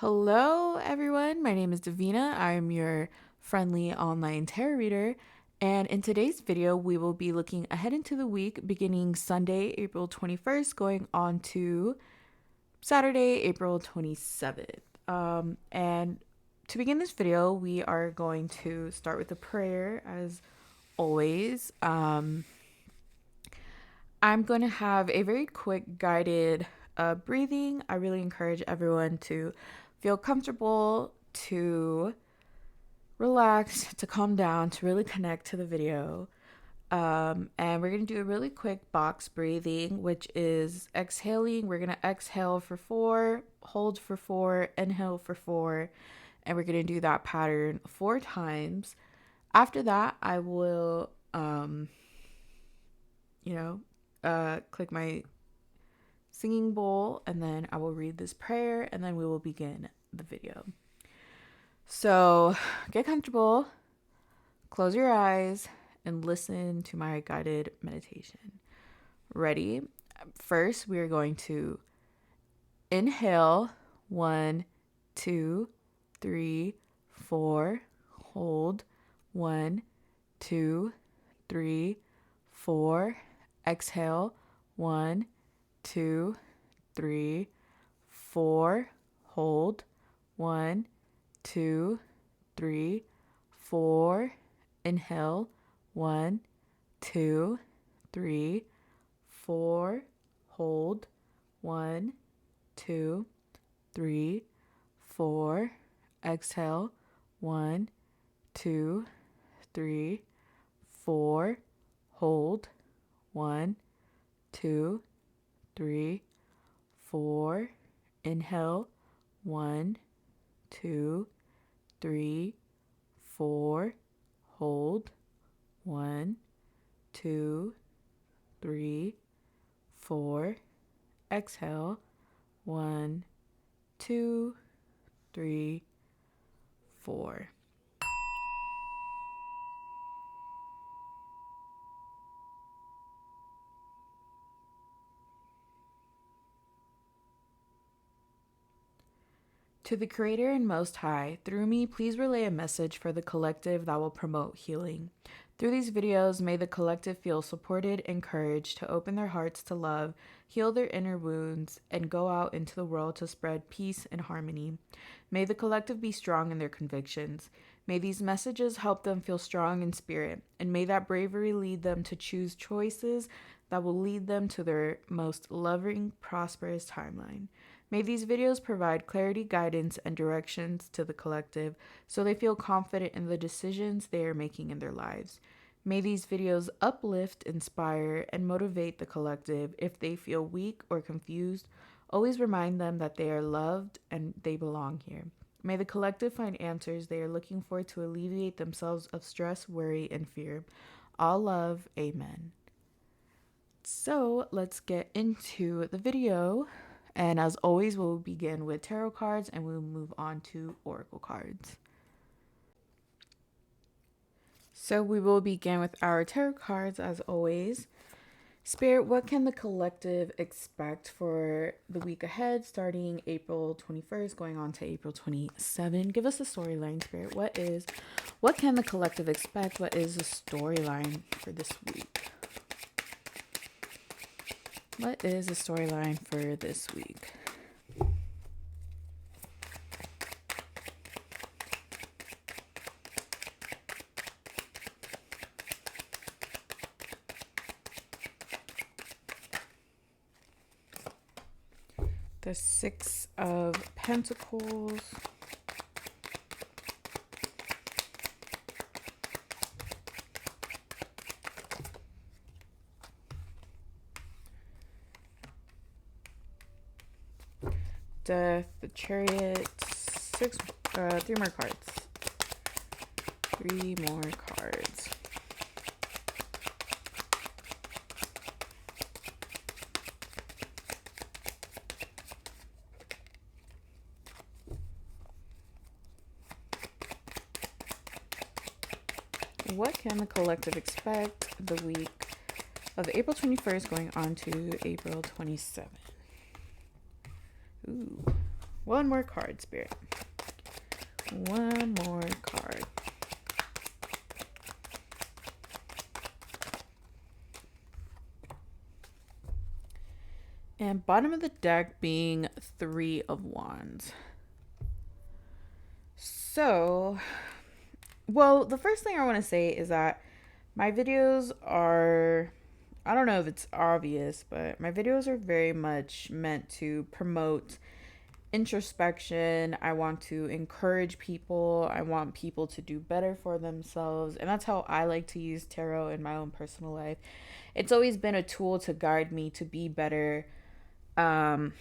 Hello, everyone. My name is Davina. I'm your friendly online tarot reader. And in today's video, we will be looking ahead into the week beginning Sunday, April 21st, going on to Saturday, April 27th. And to begin this video, we are going to start with a prayer as always. I'm going to have a very quick guided breathing. I really encourage everyone to feel comfortable, to relax, to calm down, to really connect to the video. And we're going to do a really quick box breathing, which is exhaling. We're going to exhale for 4, hold for 4, inhale for 4, and we're going to do that pattern 4 times. After that, I will, click my singing bowl, and then I will read this prayer, and then we will begin the video. So get comfortable, close your eyes, and listen to my guided meditation. Ready? First, we are going to inhale 1, 2, 3, 4, hold 1, 2, 3, 4, exhale 1, 2, 3, 4, hold 1, 2, 3, 4, inhale 1, 2, 3, 4, hold 1, 2, 3, 4, exhale 1, 2, 3, 4, hold 1, 2, 3, 4, inhale 1, 2, 3, 4, hold 1, 2, 3, 4, exhale 1, 2, 3, 4. To the Creator and Most High, through me, please relay a message for the collective that will promote healing. Through these videos, may the collective feel supported, encouraged to open their hearts to love, heal their inner wounds, and go out into the world to spread peace and harmony. May the collective be strong in their convictions. May these messages help them feel strong in spirit, and may that bravery lead them to choose choices that will lead them to their most loving, prosperous timeline. May these videos provide clarity, guidance, and directions to the collective so they feel confident in the decisions they are making in their lives. May these videos uplift, inspire, and motivate the collective if they feel weak or confused. Always remind them that they are loved and they belong here. May the collective find answers they are looking for to alleviate themselves of stress, worry, and fear. All love, amen. So let's get into the video. And as always, we'll begin with tarot cards and we'll move on to oracle cards. So we will begin with our tarot cards as always. Spirit, what can the collective expect for the week ahead, starting April 21st, going on to April 27th? Give us a storyline, Spirit. What can the collective expect? What is the storyline for this week? What is the storyline for this week? The 6 of Pentacles. Death, the Chariot, 3 more cards. 3 more cards. What can the collective expect the week of April 21st going on to April 27th? Ooh, One more card, Spirit. One more card. And bottom of the deck being 3 of Wands. So, well, the first thing I want to say is that my videos are, I don't know if it's obvious, but my videos are very much meant to promote introspection. I want to encourage people. I want people to do better for themselves. And that's how I like to use tarot in my own personal life. It's always been a tool to guide me to be better. And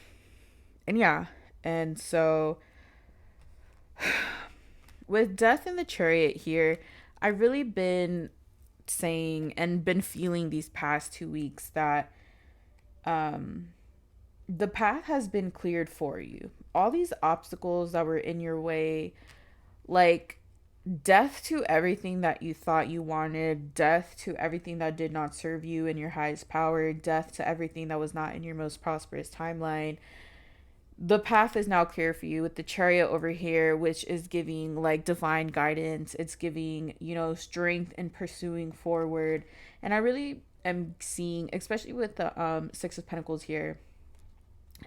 yeah. And so with Death in the Chariot here, I've really been saying and been feeling these past 2 weeks that the path has been cleared for you. All these obstacles that were in your way, like death to everything that you thought you wanted, death to everything that did not serve you in your highest power, death to everything that was not in your most prosperous timeline. The path is now clear for you with the Chariot over here, which is giving like divine guidance. It's giving, strength in pursuing forward. And I really am seeing, especially with the 6 of Pentacles here,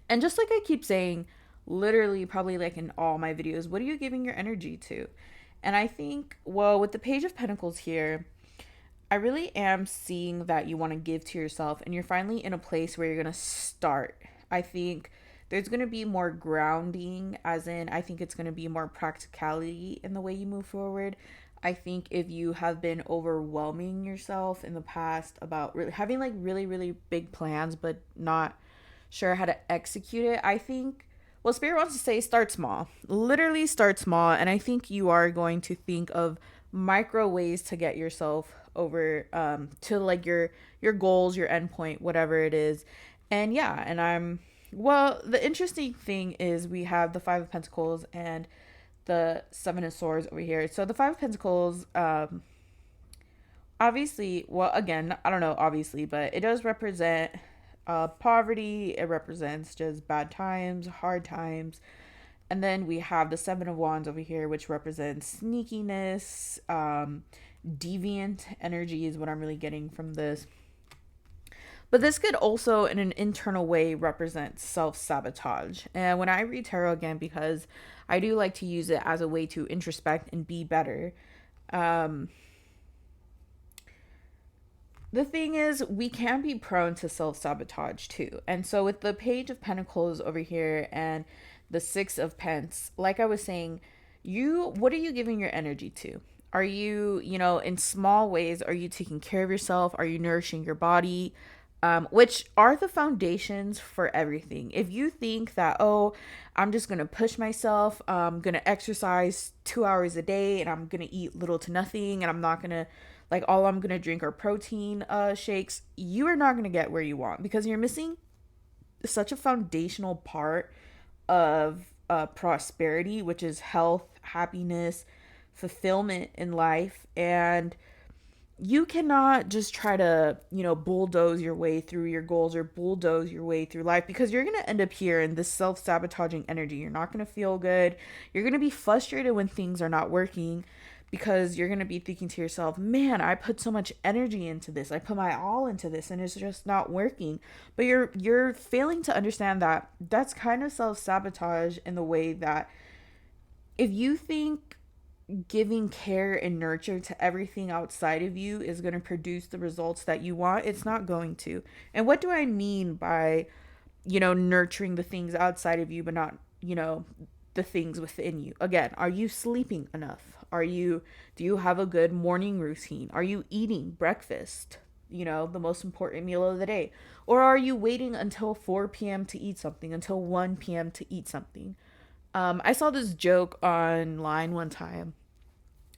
and just like I keep saying, literally probably like in all my videos, what are you giving your energy to? And I think, well, with the Page of Pentacles here, I really am seeing that you want to give to yourself, and you're finally in a place where you're going to start. I think there's going to be more grounding, as in, I think it's going to be more practicality in the way you move forward. I think if you have been overwhelming yourself in the past about really having like really, really big plans, but not sure how to execute it, I think, well, Spirit wants to say start small. Literally start small. And I think you are going to think of micro ways to get yourself over to like your goals, your endpoint, whatever it is. And yeah, and the interesting thing is we have the 5 of Pentacles and the 7 of Swords over here. So the 5 of Pentacles, obviously, well, again, I don't know, obviously, but it does represent poverty. It represents just bad times, hard times. And then we have the 7 of Wands over here, which represents sneakiness, deviant energy is what I'm really getting from this. But this could also, in an internal way, represent self-sabotage. And when I read tarot again, because I do like to use it as a way to introspect and be better, the thing is, we can be prone to self-sabotage too. And so with the Page of Pentacles over here and the 6 of Pence, like I was saying, what are you giving your energy to? Are you, in small ways, are you taking care of yourself? Are you nourishing your body? Which are the foundations for everything. If you think that, oh, I'm just going to push myself, I'm going to exercise 2 hours a day and I'm going to eat little to nothing and I'm not going to, like, all I'm going to drink are protein shakes, you are not going to get where you want because you're missing such a foundational part of prosperity, which is health, happiness, fulfillment in life. And you cannot just try to, bulldoze your way through your goals or bulldoze your way through life, because you're going to end up here in this self-sabotaging energy. You're not going to feel good. You're going to be frustrated when things are not working, because you're going to be thinking to yourself, man, I put so much energy into this. I put my all into this and it's just not working. But you're failing to understand that that's kind of self-sabotage in the way that if you think giving care and nurture to everything outside of you is going to produce the results that you want, it's not going to. And what do I mean by, nurturing the things outside of you, but not, the things within you? Again, are you sleeping enough? Do you have a good morning routine? Are you eating breakfast, the most important meal of the day? Or are you waiting until 4 p.m. to eat something, until 1 p.m. to eat something? I saw this joke online one time.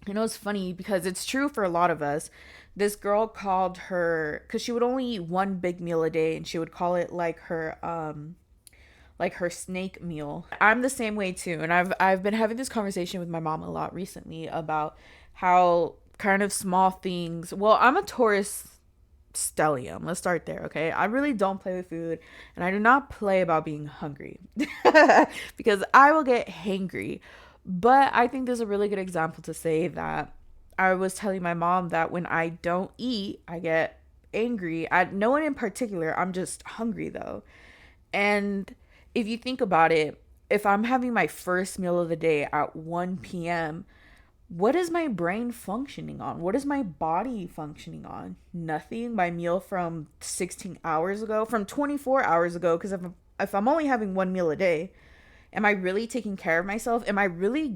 It was funny because it's true for a lot of us. This girl called because she would only eat one big meal a day, and she would call it like her snake meal. I'm the same way too, and I've been having this conversation with my mom a lot recently about how kind of small things. Well, I'm a Taurus stellium. Let's start there, okay? I really don't play with food, and I do not play about being hungry because I will get hangry. But I think there's a really good example to say that I was telling my mom that when I don't eat, I get angry. No one in particular, I'm just hungry though. And if you think about it, if I'm having my first meal of the day at 1 p.m., what is my brain functioning on? What is my body functioning on? Nothing. My meal from 16 hours ago, from 24 hours ago, because if I'm only having one meal a day, am I really taking care of myself? Am I really am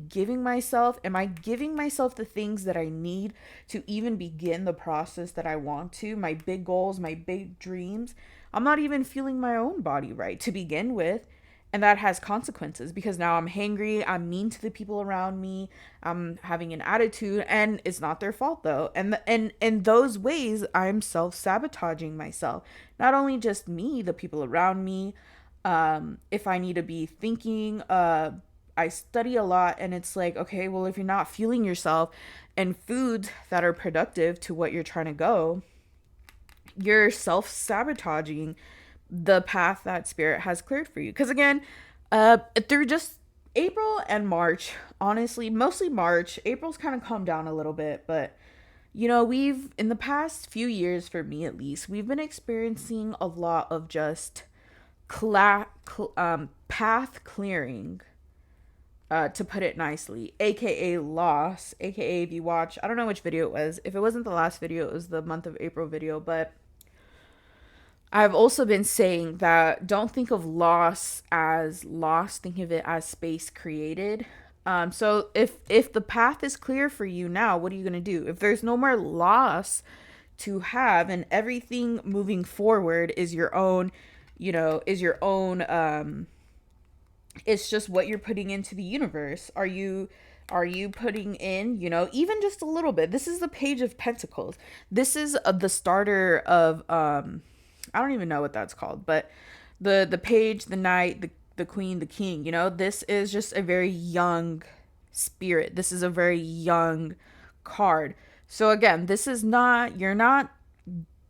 I giving myself the things that I need to even begin the process that I want to? My big goals, my big dreams. I'm not even feeling my own body right to begin with. And that has consequences because now I'm hangry, I'm mean to the people around me, I'm having an attitude, and it's not their fault though. And in those ways, I'm self-sabotaging myself. Not only just me, the people around me. If I need to be thinking, I study a lot, and it's like, okay, well, if you're not fueling yourself and foods that are productive to what you're trying to go, you're self-sabotaging the path that spirit has cleared for you. Because again, through just April and March, honestly, mostly March, April's kind of calmed down a little bit, but we've, in the past few years, for me at least, we've been experiencing a lot of just path clearing, to put it nicely, aka loss, aka if you watch, I don't know which video it was. If it wasn't the last video, it was the month of April video, but I've also been saying that don't think of loss as loss, think of it as space created. So if the path is clear for you now, what are you gonna do? If there's no more loss to have and everything moving forward is your own, it's just what you're putting into the universe. Are you putting in, even just a little bit? This is the Page of Pentacles. This is the starter of I don't even know what that's called, but the page, the knight, the queen, the king, this is just a very young spirit. This is a very young card. So again, this is not, you're not,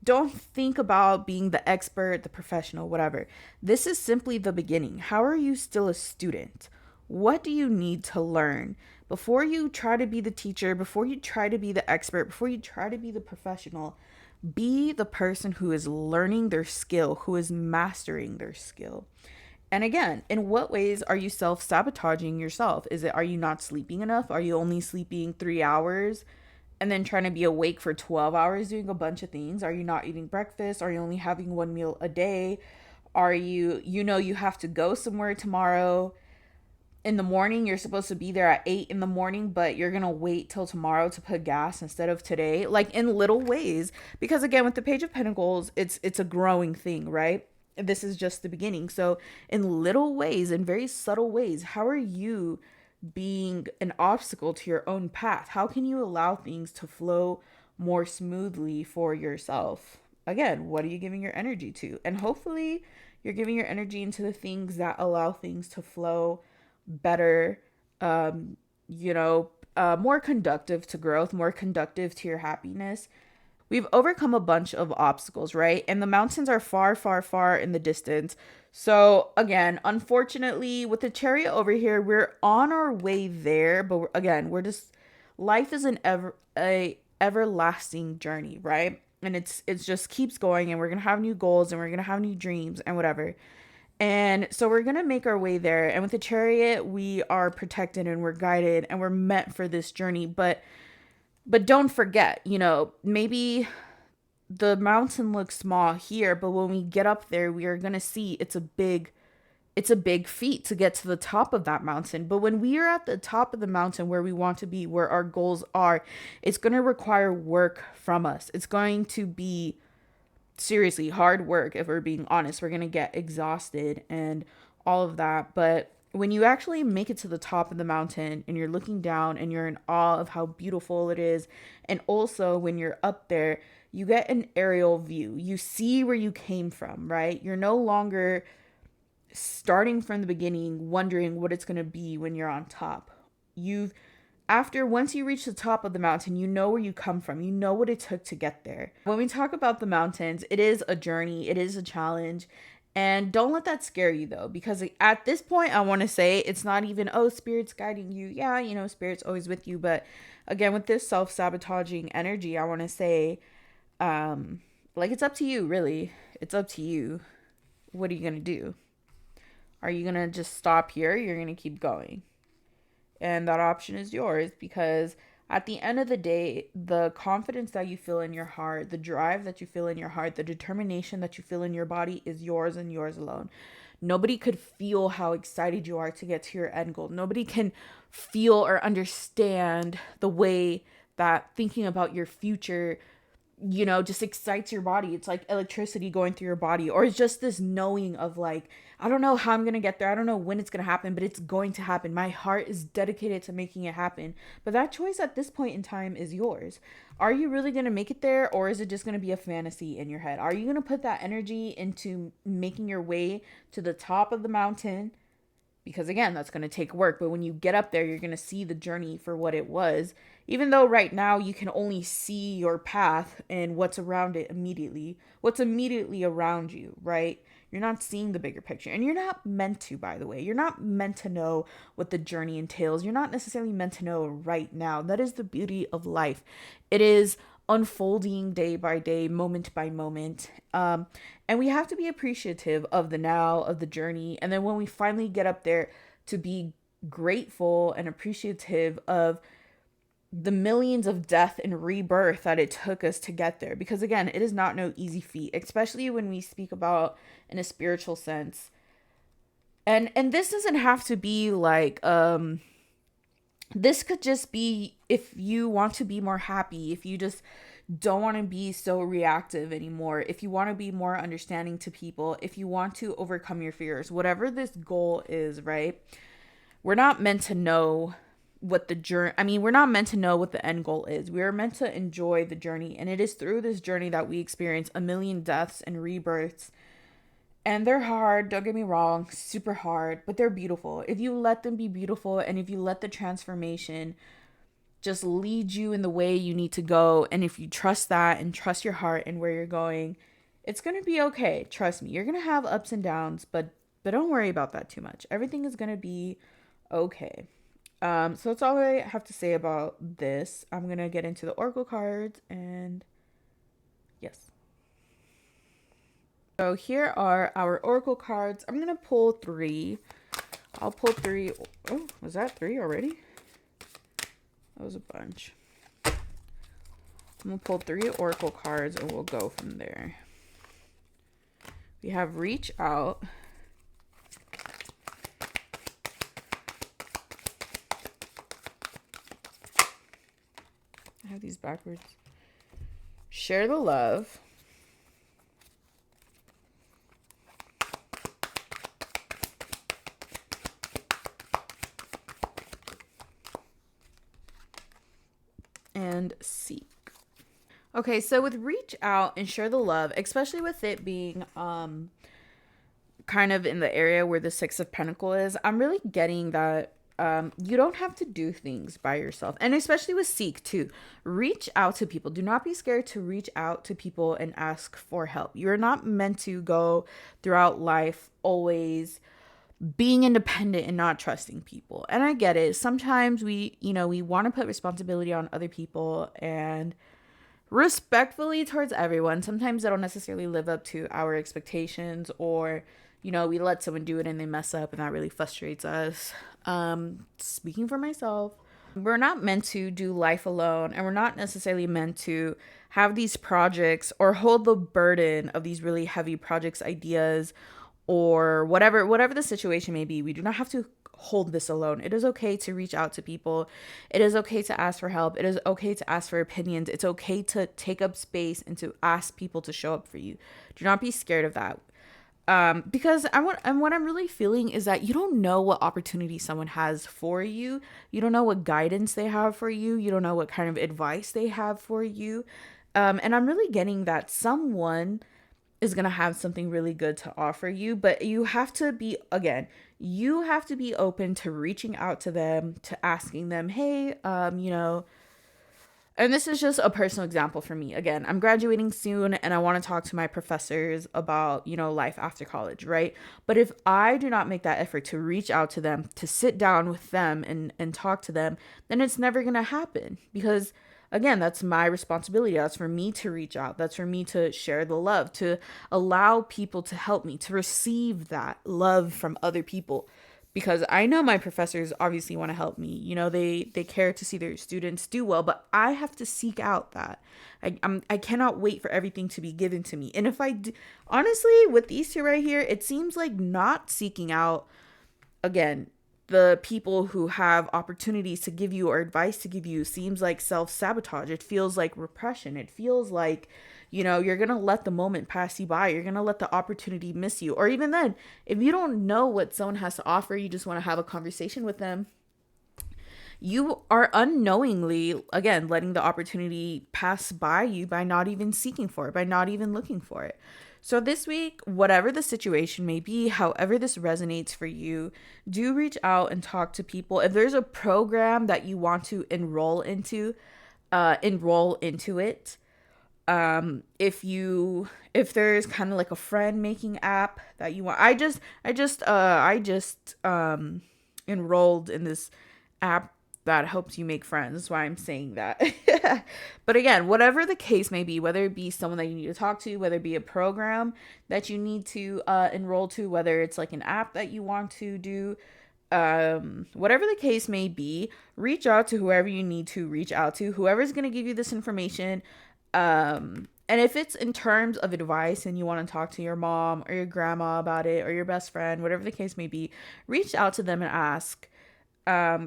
don't think about being the expert, the professional, whatever. This is simply the beginning. How are you still a student? What do you need to learn? Before you try to be the teacher, before you try to be the expert, before you try to be the professional, be the person who is learning their skill, who is mastering their skill. And again, in what ways are you self-sabotaging yourself? Are you not sleeping enough? Are you only sleeping 3 hours and then trying to be awake for 12 hours doing a bunch of things? Are you not eating breakfast? Are you only having one meal a day? Are you have to go somewhere tomorrow in the morning, you're supposed to be there at 8 in the morning, but you're gonna wait till tomorrow to put gas instead of today, like in little ways. Because again, with the Page of Pentacles, it's a growing thing, right? This is just the beginning. So in little ways, in very subtle ways, how are you being an obstacle to your own path? How can you allow things to flow more smoothly for yourself? Again, what are you giving your energy to? And hopefully you're giving your energy into the things that allow things to flow better, more conductive to growth, more conductive to your happiness. We've overcome a bunch of obstacles, right? And the mountains are far, far, far in the distance. So again, unfortunately, with the Chariot over here, we're on our way there, but we're just, life is a everlasting journey, right? And it's just keeps going, and we're gonna have new goals, and we're gonna have new dreams, and whatever. And so we're going to make our way there. And with the Chariot, we are protected and we're guided and we're meant for this journey. But don't forget, maybe the mountain looks small here, but when we get up there, we are going to see it's a big feat to get to the top of that mountain. But when we are at the top of the mountain where we want to be, where our goals are, it's going to require work from us. It's going to be seriously hard work. If we're being honest, we're gonna get exhausted and all of that. But when you actually make it to the top of the mountain and you're looking down and you're in awe of how beautiful it is, and also when you're up there, you get an aerial view. You see where you came from, right? You're no longer starting from the beginning wondering what it's going to be when you're on top. You've once you reach the top of the mountain, you know where you come from. You know what it took to get there. When we talk about the mountains, it is a journey, it is a challenge. And don't let that scare you though, because at this point, I want to say it's not even, oh, spirit's guiding you. Yeah, spirit's always with you. But again, with this self sabotaging energy, I want to say, like, it's up to you, really. It's up to you. What are you going to do? Are you going to just stop here? You're going to keep going. And that option is yours, because at the end of the day, the confidence that you feel in your heart, the drive that you feel in your heart, the determination that you feel in your body is yours and yours alone. Nobody could feel how excited you are to get to your end goal. Nobody can feel or understand the way that thinking about your future, just excites your body. It's like electricity going through your body, or it's just this knowing of like, I don't know how I'm going to get there. I don't know when it's going to happen, but it's going to happen. My heart is dedicated to making it happen. But that choice at this point in time is yours. Are you really going to make it there, or is it just going to be a fantasy in your head? Are you going to put that energy into making your way to the top of the mountain? Because again, that's going to take work. But when you get up there, you're going to see the journey for what it was. Even though right now you can only see your path and what's around it immediately, what's immediately around you, right? You're not seeing the bigger picture. And you're not meant to, by the way. You're not meant to know what the journey entails. You're not necessarily meant to know right now. That is the beauty of life. It is unfolding day by day, moment by moment. And we have to be appreciative of the now, of the journey. And then when we finally get up there, to be grateful and appreciative of the millions of death and rebirth that it took us to get there. Because again, it is not no easy feat, especially when we speak about in a spiritual sense. And this doesn't have to be like, this could just be if you want to be more happy, if you just don't want to be so reactive anymore, if you want to be more understanding to people, if you want to overcome your fears, whatever this goal is, right? We're not meant to know what the journey, we're not meant to know what the end goal is. We are meant to enjoy the journey. And it is through this journey that we experience a million deaths and rebirths. And they're hard, don't get me wrong, super hard, but they're beautiful. If you let them be beautiful, and if you let the transformation just lead you in the way you need to go, and if you trust that and trust your heart and where you're going, it's going to be okay. Trust me. You're going to have ups and downs, but don't worry about that too much. Everything is going to be okay. So that's all I have to say about this. I'm going to get into the Oracle cards, and yes. So here are our Oracle cards. I'm going to pull 3. I'll pull 3. Oh, was that 3 already? That was a bunch. I'm going to pull 3 Oracle cards, and we'll go from there. We have Reach Out. I have these backwards. Share the Love. And Seek. Okay, so with Reach Out and Share the Love, especially with it being kind of in the area where the 6 of Pentacles is, I'm really getting that you don't have to do things by yourself. And especially with Seek too. Reach out to people. Do not be scared to reach out to people and ask for help. You're not meant to go throughout life always being independent and not trusting people. And I get it. Sometimes we want to put responsibility on other people, and respectfully towards everyone. Sometimes they don't necessarily live up to our expectations, or, we let someone do it and they mess up, and that really frustrates us. Speaking for myself, we're not meant to do life alone, and we're not necessarily meant to have these projects or hold the burden of these really heavy projects, ideas, or whatever the situation may be. We do not have to hold this alone. It is okay to reach out to people. It is okay to ask for help. It is okay to ask for opinions. It's okay to take up space and to ask people to show up for you. Do not be scared of that. Because what I'm really feeling is that you don't know what opportunity someone has for you. You don't know what guidance they have for you. You don't know what kind of advice they have for you. And I'm really getting that someone is going to have something really good to offer you. But you have to be, again, you have to be open to reaching out to them, to asking them, hey, and this is just a personal example for me. Again, I'm graduating soon and I want to talk to my professors about, life after college, right? But if I do not make that effort to reach out to them, to sit down with them and talk to them, then it's never going to happen because, again, that's my responsibility. That's for me to reach out. That's for me to share the love, to allow people to help me, to receive that love from other people, because I know my professors obviously want to help me. They care to see their students do well, but I have to seek out that. I cannot wait for everything to be given to me. And if I do, honestly, with these two right here, it seems like not seeking out, again, the people who have opportunities to give you or advice to give you seems like self-sabotage. It feels like repression. It feels like, you're going to let the moment pass you by. You're going to let the opportunity miss you. Or even then, if you don't know what someone has to offer, you just want to have a conversation with them, you are unknowingly, again, letting the opportunity pass by you by not even seeking for it, by not even looking for it. So this week, whatever the situation may be, however this resonates for you, do reach out and talk to people. If there's a program that you want to enroll into it. If there's kind of like a friend making app that you want, I just enrolled in this app that helps you make friends. That's why I'm saying that. But again, whatever the case may be, whether it be someone that you need to talk to, whether it be a program that you need to enroll to, whether it's like an app that you want to do, whatever the case may be, reach out to whoever you need to reach out to, whoever's going to give you this information. And if it's in terms of advice and you want to talk to your mom or your grandma about it, or your best friend, whatever the case may be, reach out to them and ask.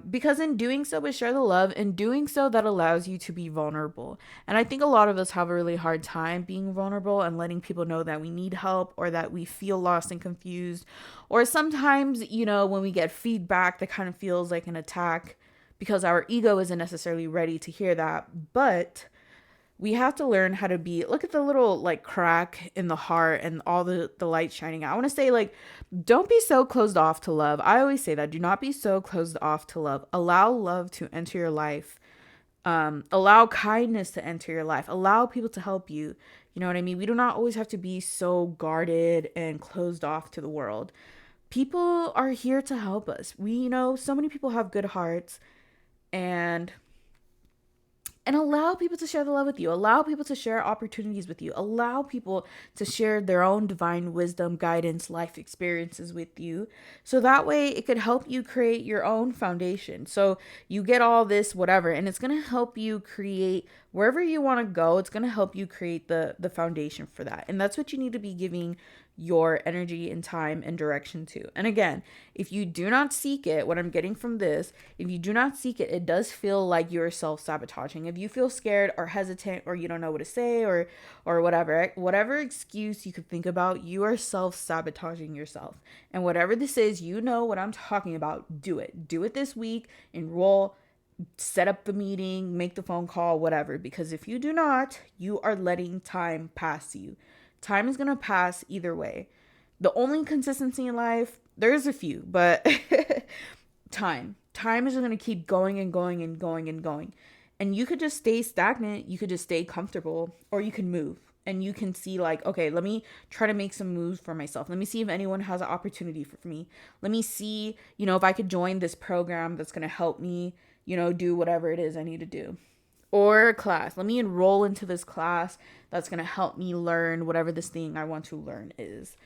Because in doing so, we share the love. In doing so, that allows you to be vulnerable. And I think a lot of us have a really hard time being vulnerable and letting people know that we need help, or that we feel lost and confused. Or sometimes, when we get feedback that kind of feels like an attack because our ego isn't necessarily ready to hear that. But we have to learn how to look at the little like crack in the heart and all the light shining out. I want to say, like, don't be so closed off to love. I always say that. Do not be so closed off to love. Allow love to enter your life. Allow kindness to enter your life. Allow people to help you. You know what I mean? We do not always have to be so guarded and closed off to the world. People are here to help us. So many people have good hearts, and allow people to share the love with you. Allow people to share opportunities with you. Allow people to share their own divine wisdom, guidance, life experiences with you. So that way it could help you create your own foundation. So you get all this, whatever, and it's going to help you create wherever you want to go. It's going to help you create the foundation for that. And that's what you need to be giving your energy and time and direction to. And again, if you do not seek it, what I'm getting from this, if you do not seek it, it does feel like you're self-sabotaging. If you feel scared or hesitant, or you don't know what to say, or whatever excuse you could think about, you are self-sabotaging yourself. And whatever this is, you know what I'm talking about. Do it. Do it this week. Enroll, set up the meeting, make the phone call, whatever. Because if you do not, you are letting time pass you. Time is going to pass either way. The only consistency in life, there's a few, but time is going to keep going and going and going and going. And you could just stay stagnant. You could just stay comfortable, or you can move and you can see, like, okay, let me try to make some moves for myself. Let me see if anyone has an opportunity for me. Let me see, if I could join this program that's going to help me, do whatever it is I need to do. Or class. Let me enroll into this class that's going to help me learn whatever this thing I want to learn is.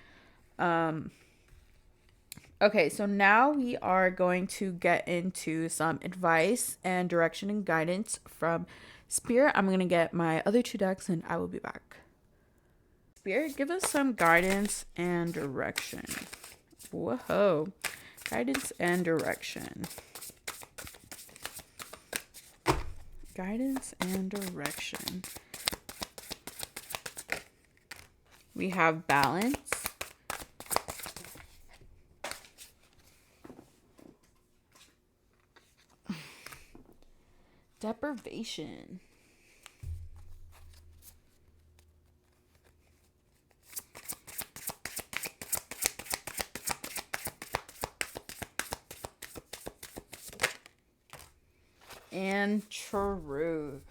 Okay, so now we are going to get into some advice and direction and guidance from Spirit. I'm going to get my other two decks and I will be back. Spirit, give us some guidance and direction. Whoa. Guidance and direction. Guidance and direction. We have balance. Deprivation. and truth.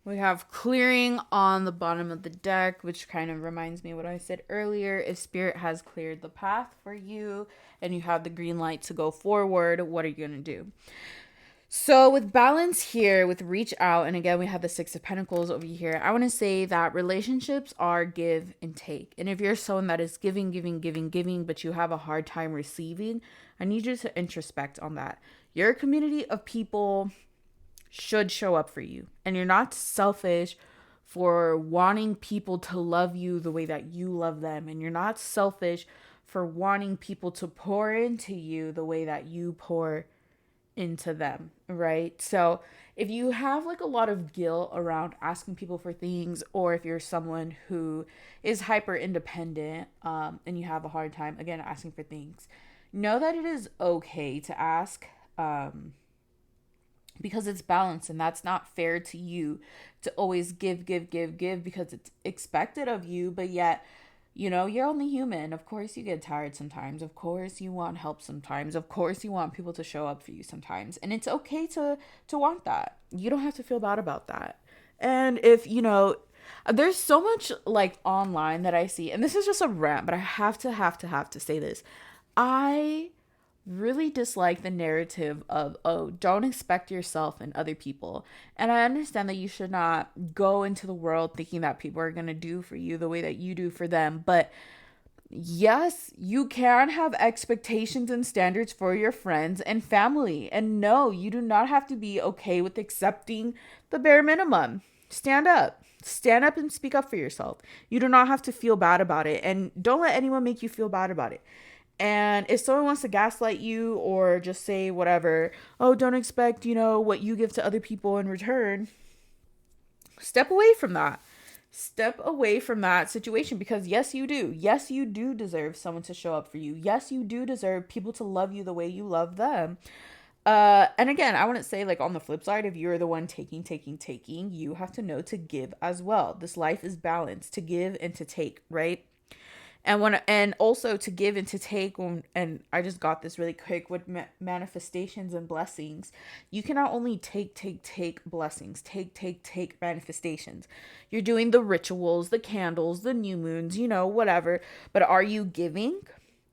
We have clearing on the bottom of the deck, which kind of reminds me of what I said earlier. If spirit has cleared the path for you and you have the green light to go forward, what are you going to do? So with balance here, with reach out, and again, we have the Six of Pentacles over here. I want to say that relationships are give and take. And if you're someone that is giving, but you have a hard time receiving, I need you to introspect on that. Your community of people should show up for you. And you're not selfish for wanting people to love you the way that you love them. And you're not selfish for wanting people to pour into you the way that you pour into them, right? So if you have like a lot of guilt around asking people for things, or if you're someone who is hyper independent and you have a hard time again asking for things, know that it is okay to ask, because it's balanced, and that's not fair to you to always give because it's expected of you, but yet, you know, you're only human. Of course you get tired sometimes. Of course you want help sometimes. Of course you want people to show up for you sometimes. And it's okay to want that. You don't have to feel bad about that. And if, you know, there's so much like online that I see, and this is just a rant, but I have to say this. I really dislike the narrative of, oh, don't expect yourself and other people. And I understand that you should not go into the world thinking that people are going to do for you the way that you do for them. But yes, you can have expectations and standards for your friends and family. And no, you do not have to be okay with accepting the bare minimum. Stand up. Stand up and speak up for yourself. You do not have to feel bad about it. And don't let anyone make you feel bad about it. And if someone wants to gaslight you or just say whatever, oh, don't expect, you know, what you give to other people in return, step away from that. Step away from that situation, because yes, you do. Yes, you do deserve someone to show up for you. Yes, you do deserve people to love you the way you love them. And again, I wouldn't say like on the flip side, if you're the one taking, you have to know to give as well. This life is balanced, to give and to take, right? And also to give and to take. And I just got this really quick with manifestations and blessings. You cannot only take blessings, take manifestations. You're doing the rituals, the candles, the new moons, you know, whatever. But are you giving?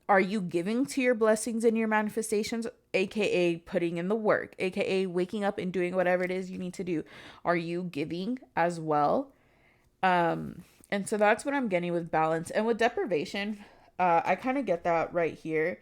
Are you giving to your blessings and your manifestations, aka putting in the work, aka waking up and doing whatever it is you need to do? Are you giving as well? And so that's what I'm getting with balance. And with deprivation, I kind of get that right here.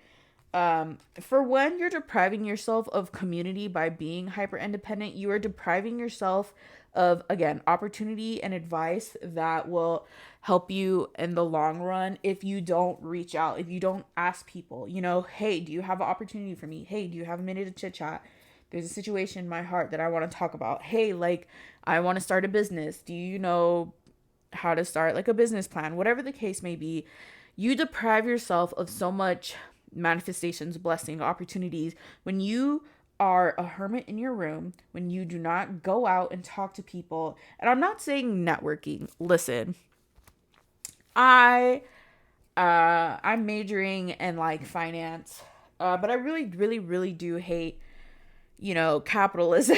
For when you're depriving yourself of community by being hyper independent, you are depriving yourself of, again, opportunity and advice that will help you in the long run if you don't reach out, if you don't ask people, you know, hey, do you have an opportunity for me? Hey, do you have a minute to chit chat? There's a situation in my heart that I want to talk about. Hey, like, I want to start a business. Do you know how to start like a business plan? Whatever the case may be, you deprive yourself of so much manifestations, blessing, opportunities when you are a hermit in your room, when you do not go out and talk to people. And I'm not saying networking. Listen, I'm majoring in like finance, but I really do hate, you know, capitalism.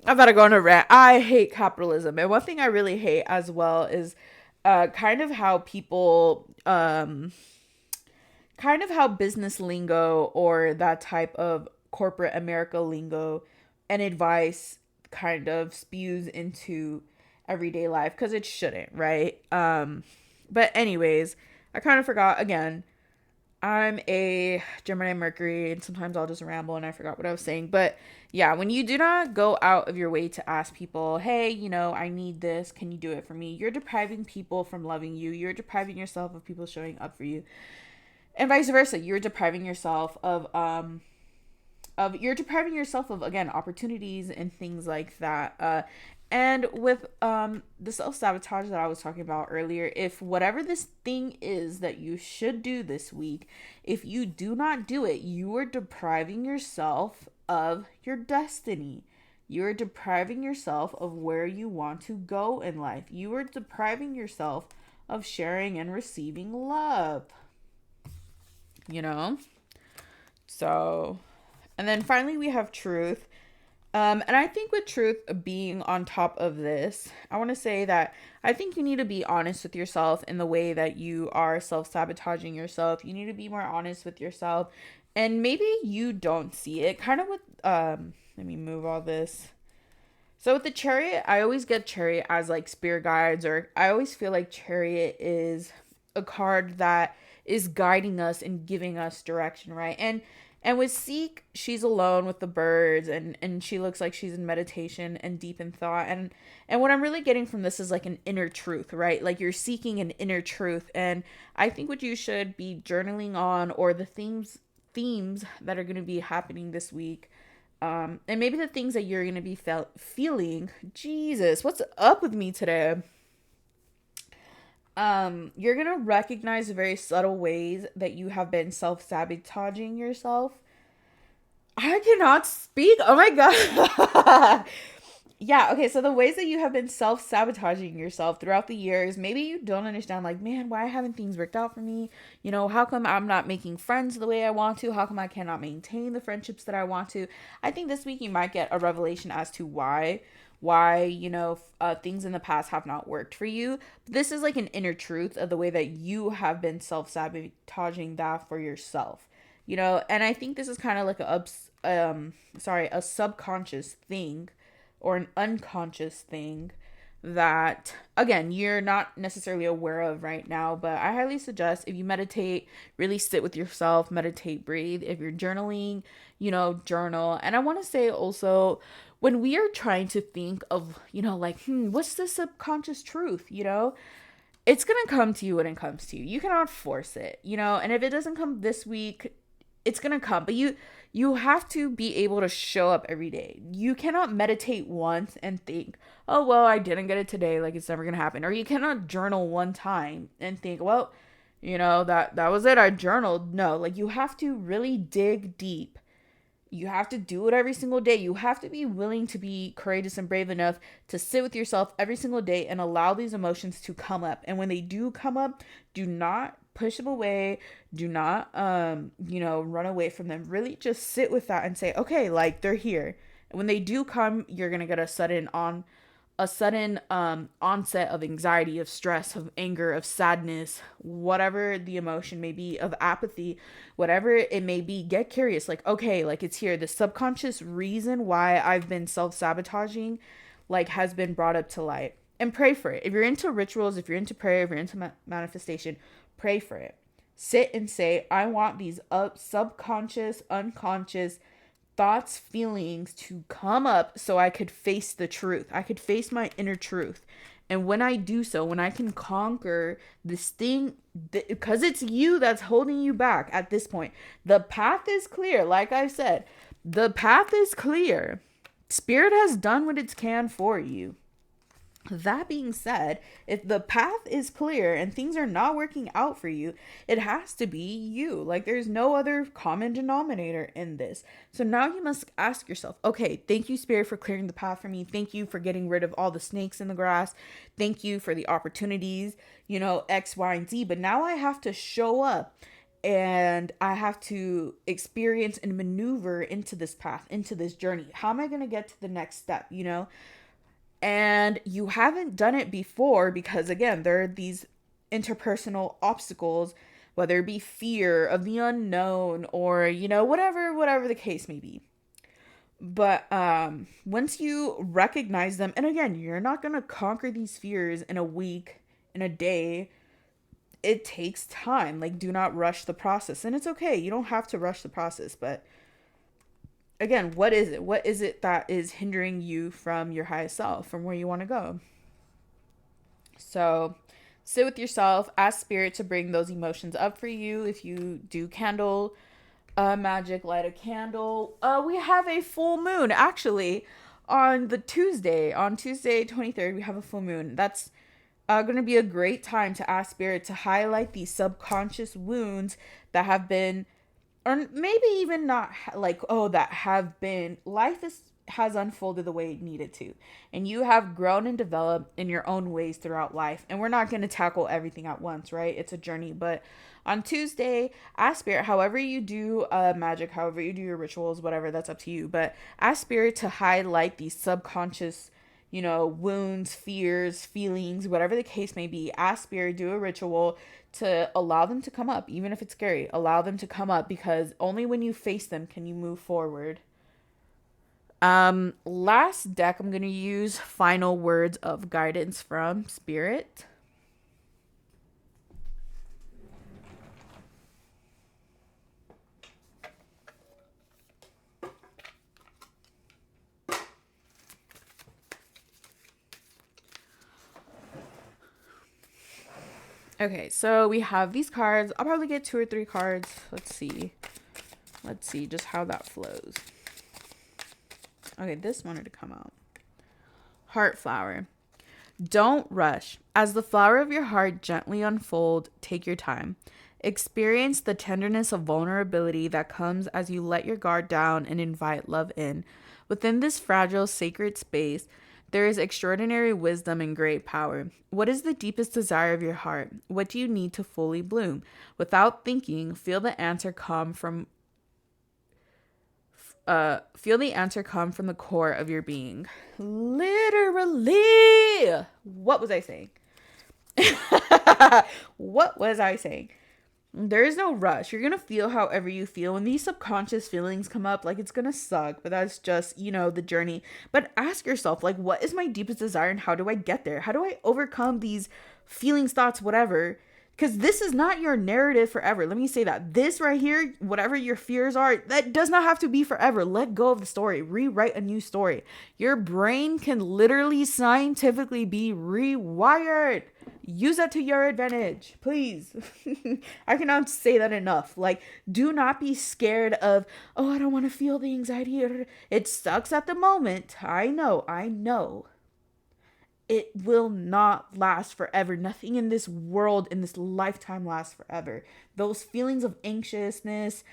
I'm about to go on a rant. I hate capitalism. And one thing I really hate as well is kind of how people, kind of how business lingo or that type of corporate America lingo and advice kind of spews into everyday life, because it shouldn't, right? But anyways, I kind of forgot again. I'm a Gemini Mercury, and sometimes I'll just ramble and I forgot what I was saying. But yeah, when you do not go out of your way to ask people, hey, you know, I need this, can you do it for me? You're depriving people from loving you. You're depriving yourself of people showing up for you. And vice versa. You're depriving yourself of again, opportunities and things like that. And with the self-sabotage that I was talking about earlier, if whatever this thing is that you should do this week, if you do not do it, you are depriving yourself of your destiny. You are depriving yourself of where you want to go in life. You are depriving yourself of sharing and receiving love. You know? So And then finally, we have truth. And I think with truth being on top of this, I want to say that I think you need to be honest with yourself in the way that you are self sabotaging yourself. You need to be more honest with yourself. And maybe you don't see it. Kind of with, let me move all this. So with the chariot, I always get chariot as like spirit guides, or I always feel like chariot is a card that is guiding us and giving us direction, right? And with Seek, she's alone with the birds, and she looks like she's in meditation and deep in thought. And what I'm really getting from this is like an inner truth, right? Like you're seeking an inner truth. And I think what you should be journaling on, or the themes that are going to be happening this week, and maybe the things that you're going to be feeling. Jesus, what's up with me today? You're going to recognize very subtle ways that you have been self-sabotaging yourself. I cannot speak. Oh my god. Yeah, okay, so the ways that you have been self-sabotaging yourself throughout the years, maybe you don't understand, like, man, why haven't things worked out for me? You know, how come I'm not making friends the way I want to? How come I cannot maintain the friendships that I want to? I think this week you might get a revelation as to why, things in the past have not worked for you. This is like an inner truth of the way that you have been self-sabotaging that for yourself. And I think this is kind of like a subconscious thing, or an unconscious thing that, again, you're not necessarily aware of right now. But I highly suggest, if you meditate, really sit with yourself, meditate, breathe. If you're journaling, journal. And I want to say also, when we are trying to think of, what's the subconscious truth, it's going to come to you when it comes to you. You cannot force it, and if it doesn't come this week, it's going to come. But you have to be able to show up every day. You cannot meditate once and think, oh, well, I didn't get it today, like it's never going to happen. Or you cannot journal one time and think, well, that was it, I journaled. No, like you have to really dig deep. You have to do it every single day. You have to be willing to be courageous and brave enough to sit with yourself every single day and allow these emotions to come up. And when they do come up, do not push them away. Do not, run away from them. Really just sit with that and say, okay, like they're here. And when they do come, you're going to get a sudden onset of anxiety, of stress, of anger, of sadness, whatever the emotion may be, of apathy, whatever it may be. Get curious, like, okay, like it's here. The subconscious reason why I've been self-sabotaging, like, has been brought up to light. And pray for it. If you're into rituals, if you're into prayer, if you're into manifestation, pray for it. Sit and say, I want these subconscious, unconscious thoughts, feelings to come up so I could face the truth. I could face my inner truth. And when I do so, when I can conquer this thing, because it's you that's holding you back at this point, the path is clear. Like I've said, the path is clear. Spirit has done what it can for you. That being said, if the path is clear and things are not working out for you, it has to be you. Like there's no other common denominator in this. So now you must ask yourself, okay, thank you, Spirit, for clearing the path for me. Thank you for getting rid of all the snakes in the grass. Thank you for the opportunities, X, Y, and Z. But now I have to show up and I have to experience and maneuver into this path, into this journey. How am I going to get to the next step, And you haven't done it before because, again, there are these interpersonal obstacles, whether it be fear of the unknown or, whatever the case may be. But once you recognize them, and again, you're not going to conquer these fears in a week, in a day. It takes time. Like, do not rush the process. And it's okay. You don't have to rush the process, but again, what is it? What is it that is hindering you from your highest self, from where you want to go? So sit with yourself, ask Spirit to bring those emotions up for you. If you do candle magic, light a candle. We have a full moon, actually, on Tuesday 23rd, we have a full moon. That's going to be a great time to ask Spirit to highlight these subconscious wounds that have been, or maybe even not like, that have been, life has unfolded the way it needed to. And you have grown and developed in your own ways throughout life. And we're not going to tackle everything at once, right? It's a journey. But On Tuesday, ask Spirit, however you do magic, however you do your rituals, whatever, that's up to you. But ask Spirit to highlight these subconscious, wounds, fears, feelings, whatever the case may be. Ask Spirit, do a ritual to allow them to come up, even if it's scary. Allow them to come up, because only when you face them can you move forward. Last deck, I'm going to use Final Words of Guidance from Spirit. Okay, so we have these cards. I'll probably get 2 or 3 cards. Let's see just how that flows. Okay, this wanted to come out. Heart flower. Don't rush. As the flower of your heart gently unfold, take your time. Experience the tenderness of vulnerability that comes as you let your guard down and invite love in. Within this fragile, sacred space, there is extraordinary wisdom and great power. What is the deepest desire of your heart? What do you need to fully bloom? Without thinking, feel the answer come from the core of your being. Literally. What was I saying? What was I saying? There is no rush. You're going to feel however you feel. When these subconscious feelings come up, like, it's going to suck, but that's just, the journey. But ask yourself, like, what is my deepest desire and how do I get there? How do I overcome these feelings, thoughts, whatever? Because this is not your narrative forever. Let me say that. This right here, whatever your fears are, that does not have to be forever. Let go of the story. Rewrite a new story. Your brain can literally scientifically be rewired. Use that to your advantage, please. I cannot say that enough. Like, do not be scared of, oh, I don't want to feel the anxiety. It sucks at the moment. I know. It will not last forever. Nothing in this world, in this lifetime, lasts forever. Those feelings of anxiousness,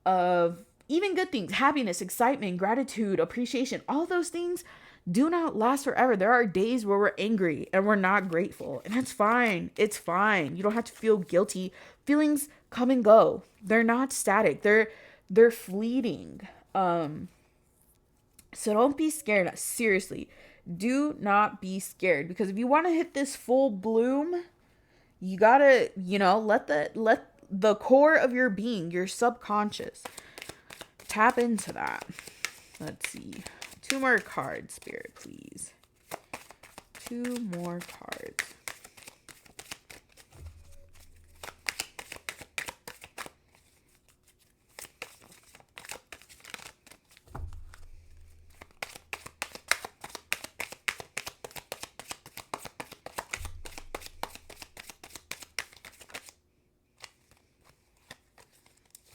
of even good things, happiness, excitement, gratitude, appreciation, all those things do not last forever. There are days where we're angry and we're not grateful, and that's fine. It's fine. You don't have to feel guilty. Feelings come and go. They're not static. They're fleeting. So don't be scared. Seriously. Do not be scared, because if you want to hit this full bloom, you gotta, let the core of your being, your subconscious, tap into that. Let's see. 2 more cards, Spirit, please. 2 more cards.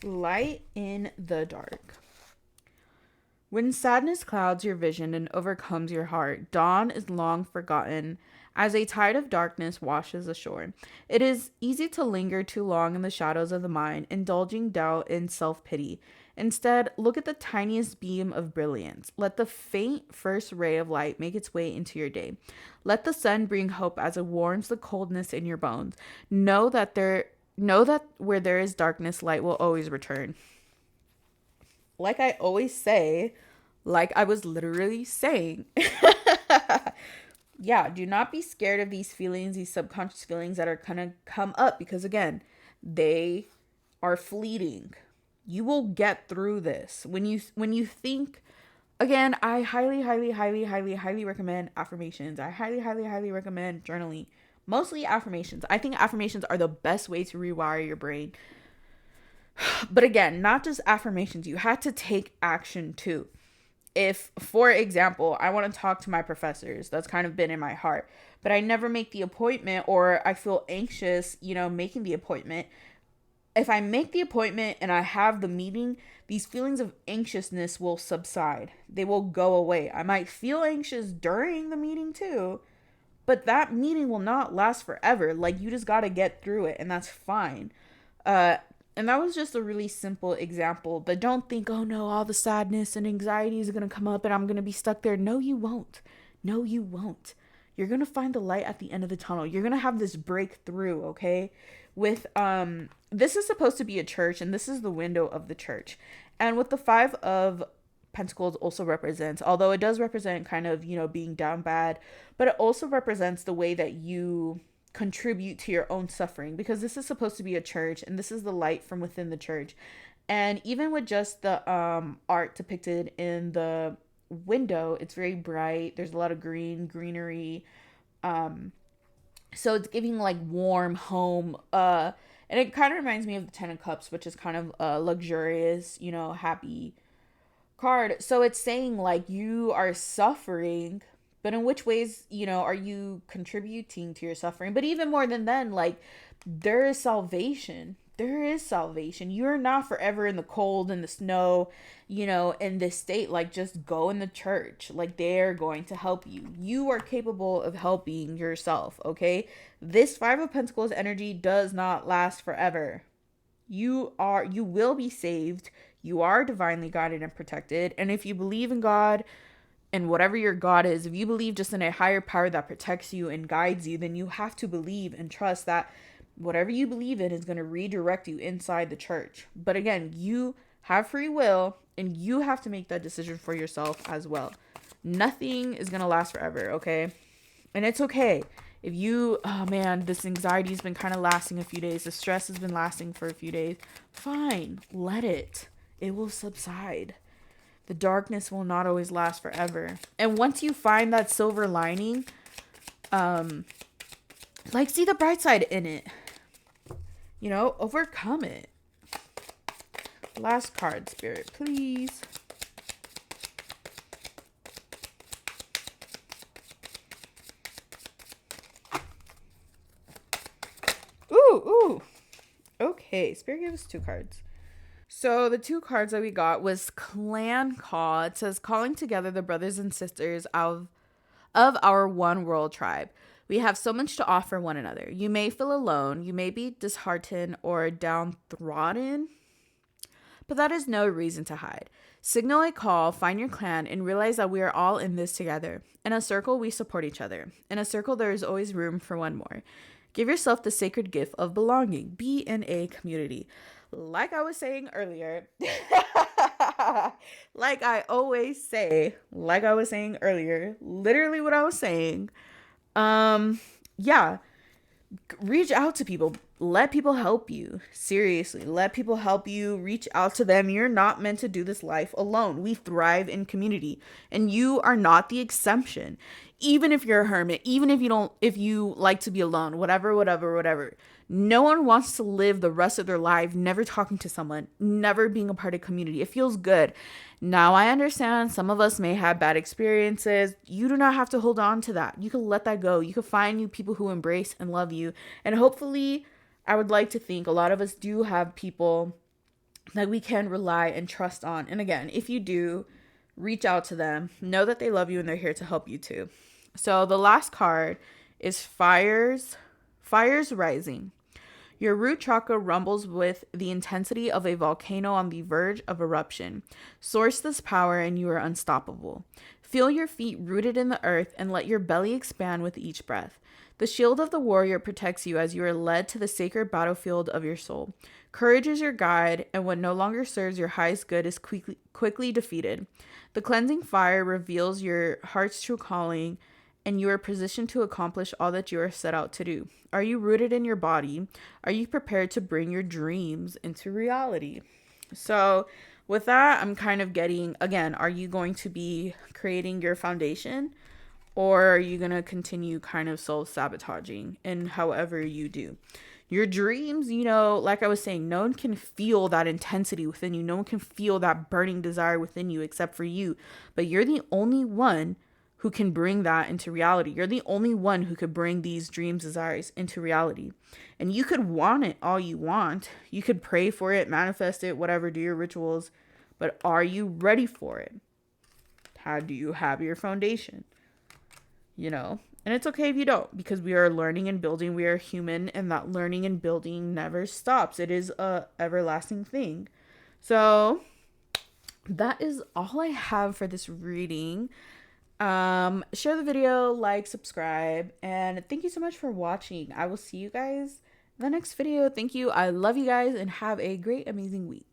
Light in the dark. When sadness clouds your vision and overcomes your heart, dawn is long forgotten as a tide of darkness washes ashore. It is easy to linger too long in the shadows of the mind, indulging doubt and self-pity. Instead, look at the tiniest beam of brilliance. Let the faint first ray of light make its way into your day. Let the sun bring hope as it warms the coldness in your bones. Know that where there is darkness, light will always return. Like I always say, like I was literally saying. Yeah, do not be scared of these feelings, these subconscious feelings that are gonna come up, because again, they are fleeting. You will get through this. When you think, again, I highly recommend affirmations. I highly recommend journaling. Mostly affirmations. I think affirmations are the best way to rewire your brain. But again, not just affirmations. You have to take action too. If, for example, I want to talk to my professors, that's kind of been in my heart, but I never make the appointment, or I feel anxious, making the appointment. If I make the appointment and I have the meeting, these feelings of anxiousness will subside. They will go away. I might feel anxious during the meeting too, but that meeting will not last forever. Like, you just got to get through it, and that's fine. And that was just a really simple example. But don't think, oh no, all the sadness and anxiety is going to come up and I'm going to be stuck there. No, you won't. No, you won't. You're going to find the light at the end of the tunnel. You're going to have this breakthrough, okay? With this is supposed to be a church, and this is the window of the church. And with the 5 of Pentacles also represents, although it does represent kind of, being down bad, but it also represents the way that you contribute to your own suffering, because this is supposed to be a church, and this is the light from within the church. And even with just the art depicted in the window, it's very bright. There's a lot of greenery. So it's giving like warm home. And it kind of reminds me of the Ten of Cups, which is kind of a luxurious, happy card. So it's saying like you are suffering, but in which ways, are you contributing to your suffering? But even more than then, like there is salvation. There is salvation. You're not forever in the cold and the snow, in this state. Like just go in the church. Like they're going to help you. You are capable of helping yourself, okay? This 5 of Pentacles energy does not last forever. You will be saved. You are divinely guided and protected. And if you believe in God, and whatever your God is, if you believe just in a higher power that protects you and guides you, then you have to believe and trust that whatever you believe in is going to redirect you inside the church. But again, you have free will, and you have to make that decision for yourself as well. Nothing is going to last forever, okay? And it's okay. If you, oh man, this anxiety has been kind of lasting a few days. The stress has been lasting for a few days. Fine, let it. It will subside. The darkness will not always last forever. And once you find that silver lining, see the bright side in it. Overcome it. Last card, Spirit, please. Ooh. Okay, Spirit gave us 2 cards. So the 2 cards that we got was Clan Call. It says, calling together the brothers and sisters of our one world tribe. We have so much to offer one another. You may feel alone. You may be disheartened or downtrodden, but that is no reason to hide. Signal a call, find your clan, and realize that we are all in this together. In a circle, we support each other. In a circle, there is always room for one more. Give yourself the sacred gift of belonging. Be in a community. Like I was saying earlier, literally what I was saying. Yeah, reach out to people. Let people help you. Seriously, let people help you. Reach out to them. You're not meant to do this life alone. We thrive in community, and you are not the exception. Even if you're a hermit, even if you like to be alone, whatever. No one wants to live the rest of their life never talking to someone, never being a part of community. It feels good. Now, I understand some of us may have bad experiences. You do not have to hold on to that. You can let that go. You can find new people who embrace and love you. And hopefully, I would like to think a lot of us do have people that we can rely and trust on. And again, if you do, reach out to them. Know that they love you and they're here to help you too. So the last card is Fires Rising. Your root chakra rumbles with the intensity of a volcano on the verge of eruption. Source this power and you are unstoppable. Feel your feet rooted in the earth and let your belly expand with each breath. The shield of the warrior protects you as you are led to the sacred battlefield of your soul. Courage is your guide, and what no longer serves your highest good is quickly defeated. The cleansing fire reveals your heart's true calling, and you are positioned to accomplish all that you are set out to do. Are you rooted in your body? Are you prepared to bring your dreams into reality? So with that, I'm kind of getting, again, are you going to be creating your foundation, or are you going to continue kind of self-sabotaging in however you do? Your dreams, like I was saying, no one can feel that intensity within you. No one can feel that burning desire within you except for you. But you're the only one who can bring that into reality. You're the only one who could bring these dreams, desires into reality. And you could want it all you want. You could pray for it, manifest it, whatever, do your rituals. But are you ready for it? How do you have your foundation? And it's okay if you don't, because we are learning and building. We are human, and that learning and building never stops. It is a everlasting thing. So that is all I have for this reading. Share the video, like, subscribe, and thank you so much for watching. I will see you guys in the next video. Thank you. I love you guys and have a great, amazing week.